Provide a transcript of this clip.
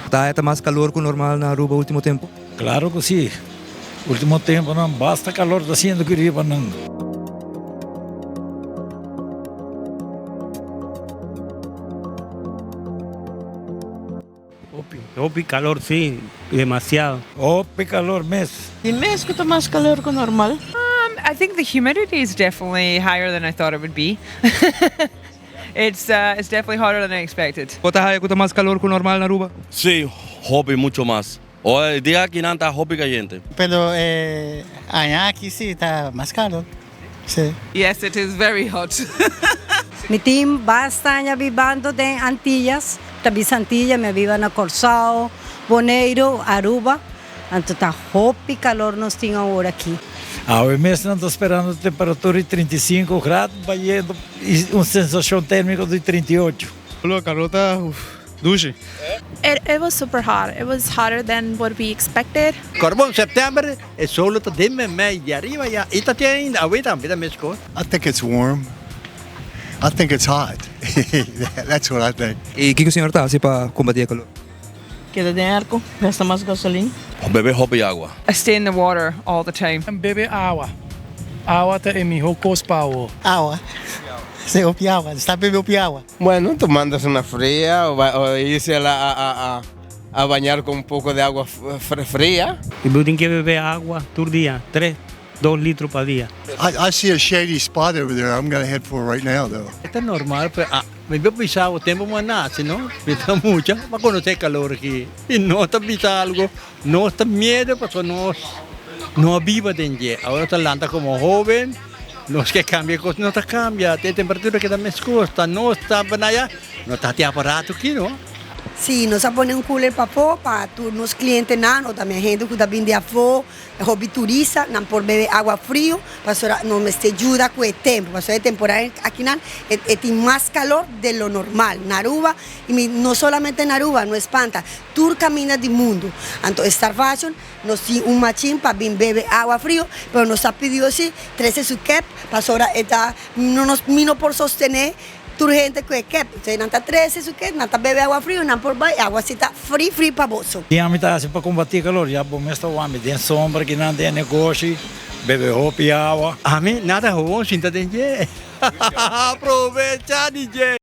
Está más calor que normal na Aruba último tempo? Claro que sim. Último tempo não basta calor está sendo que riba não. Opi, calor sí, demasiado. Ope calor mês. El mes que está más calor que normal. I think the humidity is definitely higher than I thought it would be. It's definitely hotter than I expected. Kota haya kuta más calor que normal na Aruba? Sí, hobby mucho más. Hoy día aquí no está hobby caliente. Pero allá aquí sí está más calor. Sí. Yes, it is very hot. Mi team basta vivando de Antillas, tabi Antillas, me viva na Corsao, Bonaire, Aruba. Então tá hopi calor nós tinha agora aqui. O mês não está esperando temperatura de 35 graus, vai indo e uma sensação térmica de 38. O calor tá duche. It was super hot. It was hotter than what we expected. Carbon September, el sol está de de arriba ya. Y está tiene ahorita, mira Mexico. I think it's warm. I think it's hot. That's what I think. E o que o senhor tá assim para combater o calor? Quédate en arco, gasta más gasolina. Bebe hobby agua. I stay in the water all the time. Bebe agua. Agua te emijo cospawo. Agua. Sí, opi agua. Está bebendo opi agua. Bueno, tomándose una fría o irse a bañar con un poco de agua fría. Y tienen que beber agua todo el día, 2 litros por día. I see a shady spot over there I'm going to head for right now, though. Está normal, pero me veo pisado, tiempo más nada, ¿no? Está mucho, para conocer calor aquí. Y no está pisado algo, no está miedo, porque no viva de allí. Ahora está lanta como joven, no es que cambie cosas, no está cambia, tiene temperatura que también cuesta, no está para allá, no está de aparato aquí, ¿no? Sim, nós ponemos cooler para pôr, para os clientes não, também gente que está vindo de afora, hobby turista, não por beber água frio, para não me ajuda com o tempo, para a temporada aqui não, tem mais calor de lo normal, na Aruba, e não somente na Aruba, não espanta, todo caminho do mundo. Então, Star Fashion, nós temos machine para vir beber água frio, mas nós pedindo assim, 13 su cap, para não nos por sostener, gente que cap, você não está 13, isso que não está bebe água fria, não por vai, água se está free para bolso. E a mitad assim para combater calor, já bom mês está o homem, tem sombra que não tem negócio, bebe roupa e água. A mim nada bom, sinta de Aprovecha, DJ.